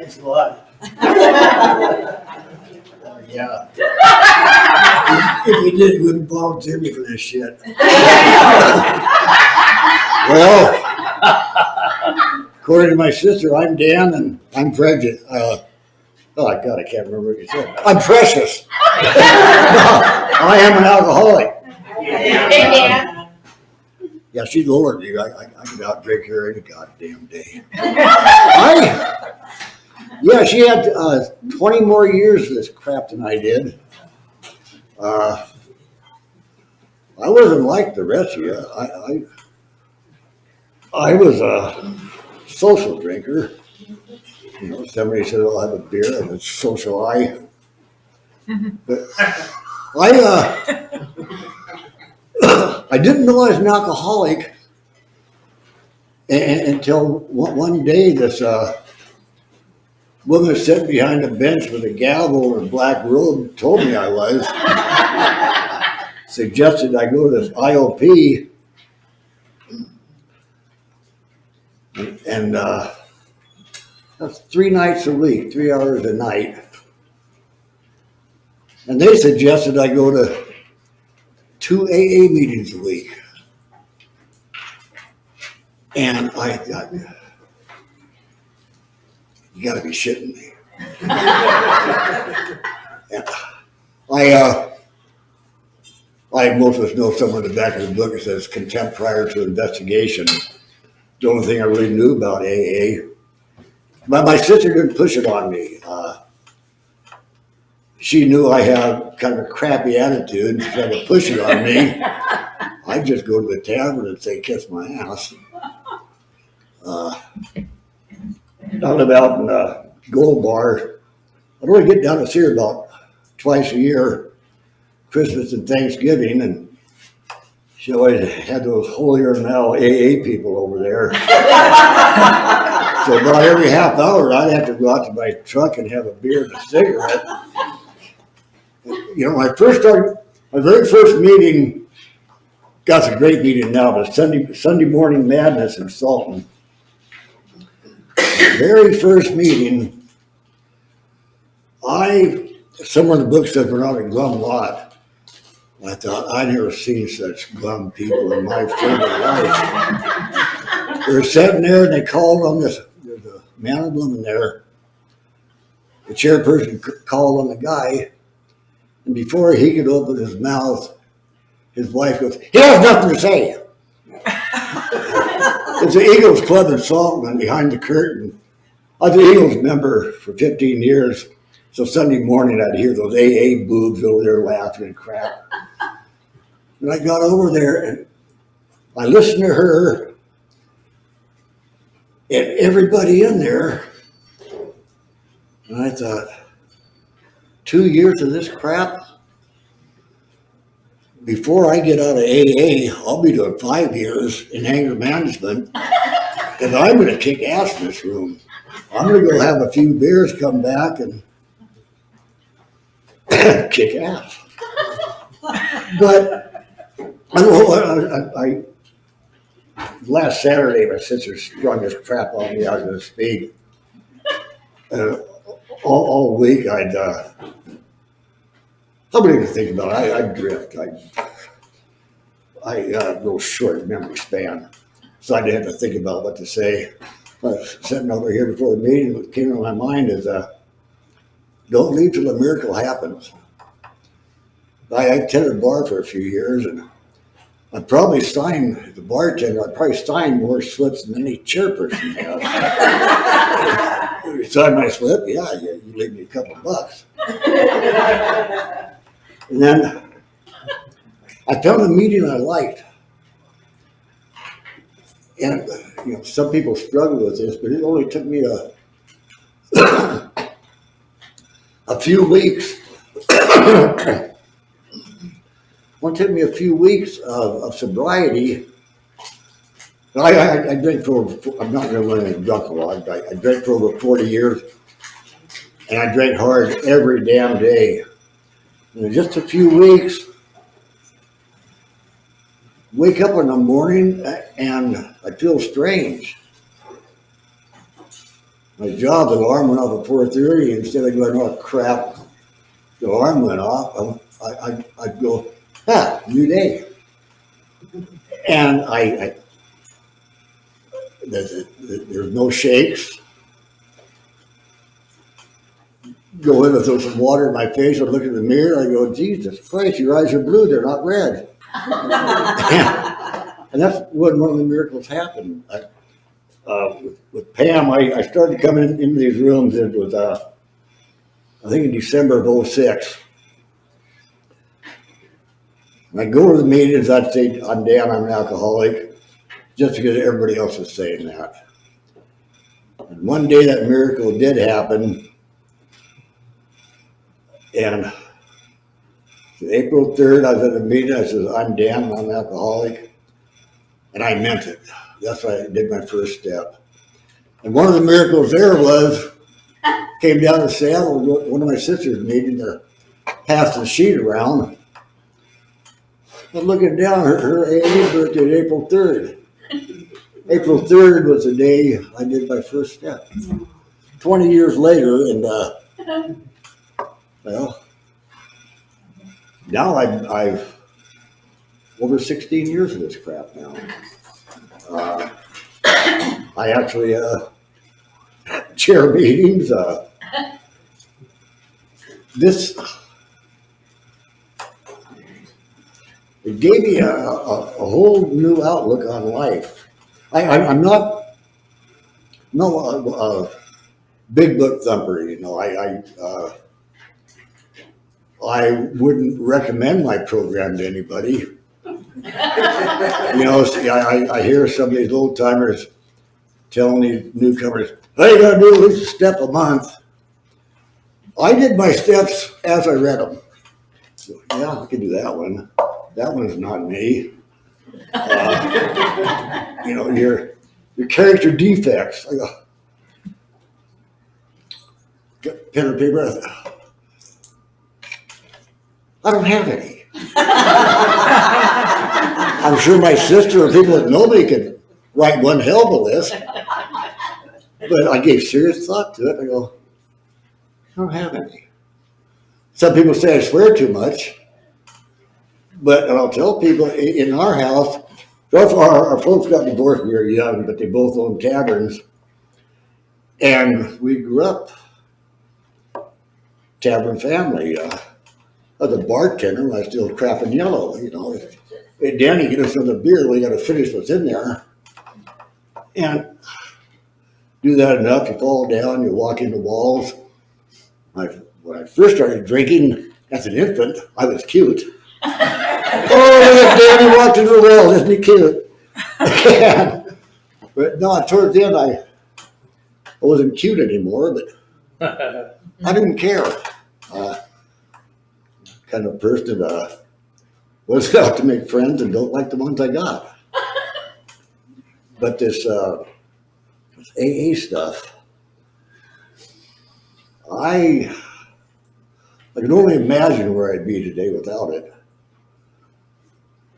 Thanks a lot. Yeah. If you did, wouldn't volunteer me for this shit. Well, according to my sister, I'm Dan and I'm pregnant. Oh, God, I can't remember what you said. I'm precious. I am an alcoholic. Hey, Dan. Yeah, she's older than you. I could outdrink her any goddamn day. Yeah, she had 20 more years of this crap than I did. I wasn't like the rest of you. I was a social drinker. You know, somebody said, "I'll have a beer," and it's social I. But I didn't know I was an alcoholic until one day this woman sitting behind a bench with a gavel and a black robe told me I was. Suggested I go to this IOP, and that's 3 nights a week, 3 hours a night. And they suggested I go to 2 AA meetings a week. And I thought, you gotta be shitting me. And like most of us know, somewhere in the back of the book it says contempt prior to investigation. The only thing I really knew about AA. But my sister didn't push it on me. She knew I had kind of a crappy attitude. She tried to push it on me. I'd just go to the tavern and say, "Kiss my ass." I live out in Gold Bar. I'd only get down to see her about twice a year, Christmas and Thanksgiving, and she always had those holier than thou AA people over there. So about every half hour, I'd have to go out to my truck and have a beer and a cigarette. You know, my very first meeting, God's a great meeting now, but Sunday morning madness in Salton. The very first meeting, somewhere in the book says we're not a glum lot. I thought, I'd never seen such glum people in my friendly life. They were sitting there and they called on there's a man and woman there. The chairperson called on the guy, and before he could open his mouth, his wife goes, "He has nothing to say." It's the Eagles Club in Saltman behind the curtain. I was an Eagles member for 15 years, so Sunday morning I'd hear those AA boobs over there laughing and crap. And I got over there and I listened to her and everybody in there, and I thought, 2 years of this crap? Before I get out of AA, I'll be doing 5 years in anger management, because I'm going to kick ass in this room. I'm going to go have a few beers, come back, and kick ass. But last Saturday, my sister sprung this crap on me. I was going to speak. All week, I wouldn't even think about it. I'd drift. I got a real short memory span, so I didn't have to think about what to say. I was sitting over here before the meeting. What came to my mind is, don't leave till a miracle happens. I tended a bar for a few years, and I probably signed, the bartender, I probably signed more slips than any chairperson has. You sign my slip? Yeah, you leave me a couple bucks. And then I found a meeting I liked. And you know, some people struggle with this, but it only took me a few weeks. It took me a few weeks of sobriety. I drank I'm not really drunk a lot. I drank for over 40 years, and I drank hard every damn day. And in just a few weeks, wake up in the morning and I feel strange. My job, the alarm went off at 4:30. Instead of going, oh crap, the alarm went off. I'd go, new day. And there's no shakes. Go in and throw some water in my face. I look in the mirror. I go, Jesus Christ, your eyes are blue. They're not red. And that's when one of the miracles happened. With Pam, I started coming into these rooms. It was, I think, in December of '06. When I go to the meetings, I'd say, I'm Dan, I'm an alcoholic, just because everybody else was saying that. And one day that miracle did happen. And April 3rd, I was at a meeting. I said, I'm Dan, I'm an alcoholic. And I meant it. That's why I did my first step. And one of the miracles there was, came down to Seattle, one of my sisters needed to pass the sheet around. But looking down, her AA birthday is April 3rd. April 3rd was the day I did my first step. 20 years later, and well, now I've over 16 years of this crap now. I actually chair meetings. It gave me a whole new outlook on life. I'm not a big book thumper, you know. I wouldn't recommend my program to anybody. You know, see, I hear some of these old timers telling these newcomers, "Hey, you gotta do at least a step a month." I did my steps as I read them. So, yeah, I can do that one. That one's not me. You know, your character defects. I go, get pen and paper. I don't have any. I'm sure my sister or people that know me could write one hell of a list. But I gave serious thought to it. I go, I don't have any. Some people say I swear too much. But I'll tell people in our house, our folks got divorced when we were young, but they both owned taverns. And we grew up tavern family. I was a bartender and I still crapping yellow, you know. Hey, Danny, get us another beer. We got to finish what's in there. And do that enough, you fall down, you walk into walls. When I first started drinking as an infant, I was cute. Oh, Danny walked into the wall, isn't he cute? But no, towards the end, I wasn't cute anymore, but I didn't care. Kind of person that was out to make friends and don't like the ones I got. But this AA stuff, I can only imagine where I'd be today without it.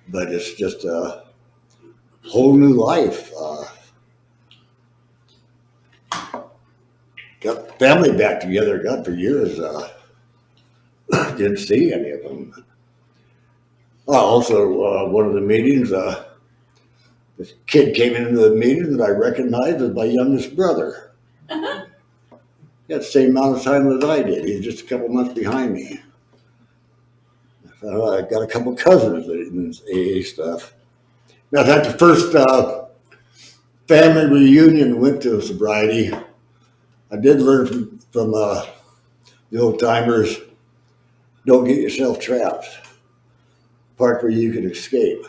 But it's just a whole new life. Got family back together, got for years. Didn't see any of them. Also, one of the meetings, this kid came into the meeting that I recognized as my youngest brother. He had the same amount of time as I did. He's just a couple months behind me. I got a couple cousins in this AA stuff. Now, that's the first family reunion went to sobriety. I did learn from the old timers, don't get yourself trapped. Part where you can escape.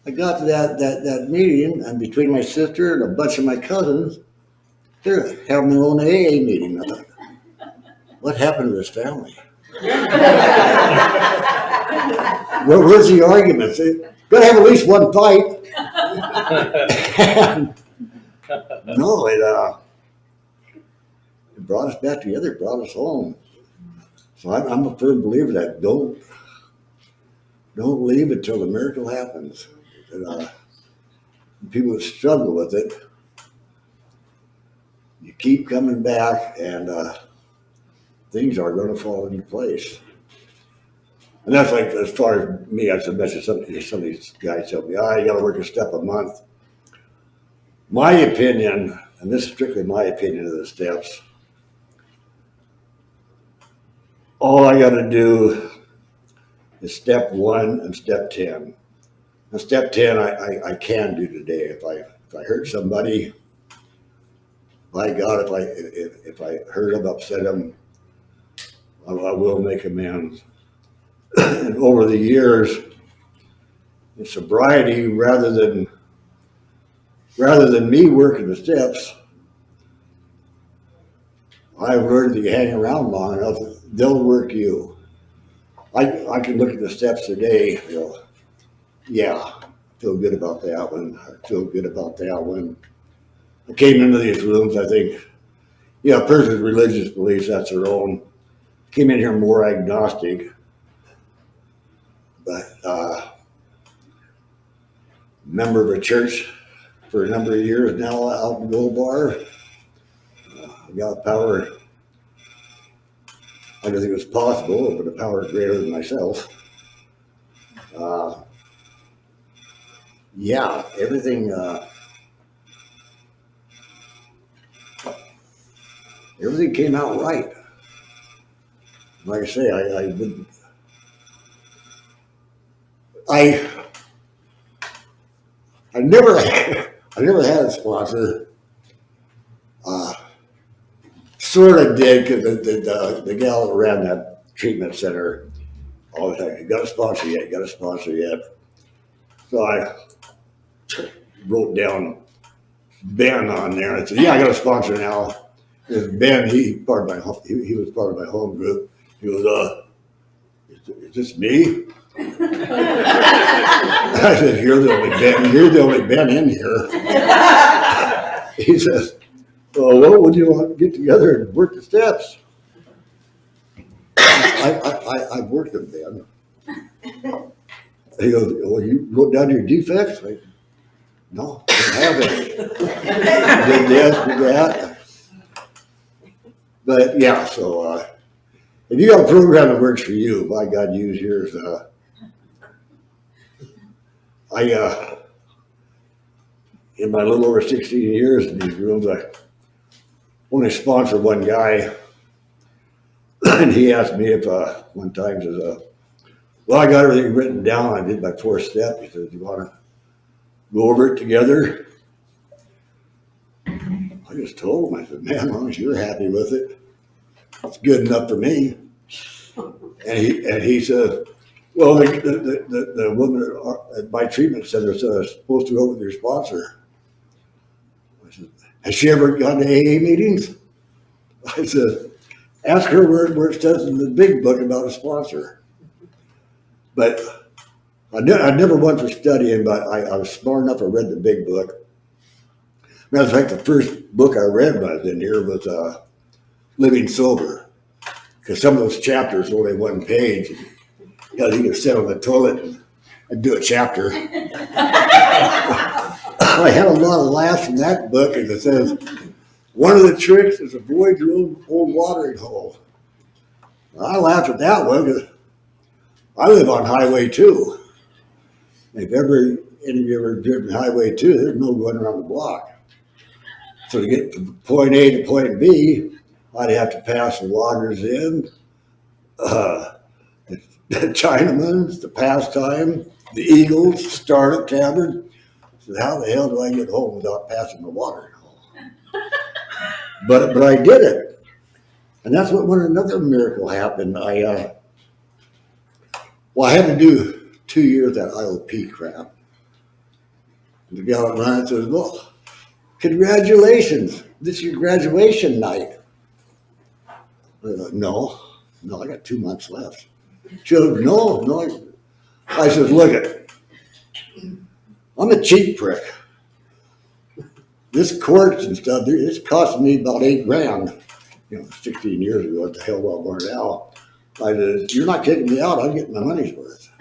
I got to that meeting, and between my sister and a bunch of my cousins, they're having their own AA meeting. I thought, what happened to this family? Where's the arguments? Gotta have at least one fight. No, it brought us back together, it brought us home. So I'm a firm believer that don't leave until the miracle happens. And, people that struggle with it, you keep coming back, and things are going to fall into place. And that's like, as far as me, I said, some of these guys tell me, you got to work a step a month. My opinion, and this is strictly my opinion of the steps, all I got to do is step 1 and step 10. And step 10, I can do today. If I hurt somebody, by God, if I hurt them, upset them, I will make amends. And over the years, in sobriety, rather than me working the steps, I've learned that you hang around long enough, they'll work you. I can look at the steps today, yeah, I feel good about that one. I feel good about that one. I came into these rooms, I think, a person's religious beliefs, that's their own. Came in here more agnostic, but member of a church for a number of years now out in Gold Bar. I got power. I didn't think it was possible, but a power greater than myself. Yeah, everything came out right. Like I say, I never had a sponsor. Sort of did, because the gal that ran that treatment center all the time, you got a sponsor yet, you got a sponsor yet. So I wrote down Ben on there. I said, yeah, I got a sponsor now. And Ben, he was part of my home group. He goes, is this me? I said, you're the only Ben in here. He says, well, what would you want to get together and work the steps? I've worked them, Ben. He goes, well, you wrote down your defects? No, I don't have any. Did this, did that. But yeah, so if you got a program that works for you, by God, use yours. In my little over 16 years in these rooms, I only sponsored one guy. And he asked me if one time, says, well, I got everything written down. I did my 4th step. He said, do you want to go over it together? I just told him, I said, man, as long as you're happy with it, it's good enough for me. And he said, well, the woman at my treatment center said I was supposed to go with your sponsor. I said, has she ever gone to AA meetings? I said, ask her where it says in the big book about a sponsor. But I never went for studying, but I was smart enough. I read the big book. Matter of fact, the first book I read when I was in here was Living Sober, because some of those chapters were only 1 page. You got to either sit on the toilet and do a chapter. I had a lot of laughs from that book, and it says, one of the tricks is avoid your old watering hole. I laughed at that one because I live on Highway 2. If any of you ever driven Highway 2, there's no going around the block. So to get from point A to point B, I'd have to pass the loggers in, the Chinamans, the Pastime, the Eagles, Startup Tavern. So how the hell do I get home without passing the watering hole? But I did it. And that's when another miracle happened. I had to do 2 years of that IOP crap. And the gal at mine says, well, congratulations, this is your graduation night. No, I got 2 months left. She goes, no. I said, look it, I'm a cheap prick. This courts and stuff, it's costing me about $8,000. 16 years ago, what the hell will I learn now? I said, you're not kicking me out, I'm getting my money's worth.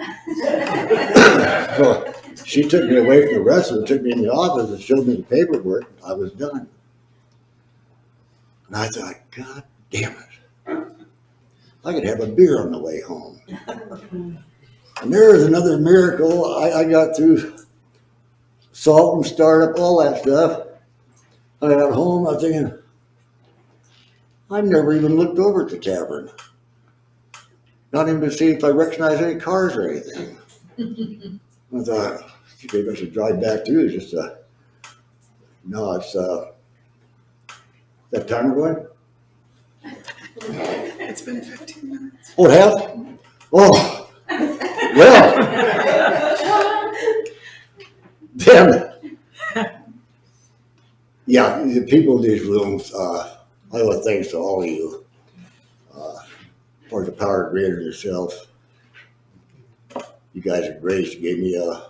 So she took me away from the rest of it, took me in the office and showed me the paperwork. I was done. And I thought, God damn it. I could have a beer on the way home. And there's another miracle. I got through salt and startup, all that stuff. I got home, I was thinking, I never even looked over at the tavern. Not even to see if I recognized any cars or anything. I thought, maybe I should drive back through. It's just no, it's that time going? It's been 15 minutes. Oh, it has? Oh, well, then, yeah, the people in these rooms, I owe thanks to all of you for the power grid yourself. You guys are great. You gave me a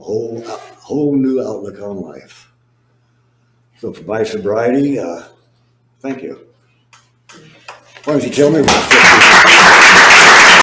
whole new outlook on life. So for my sobriety, thank you. Why don't you tell me about 50?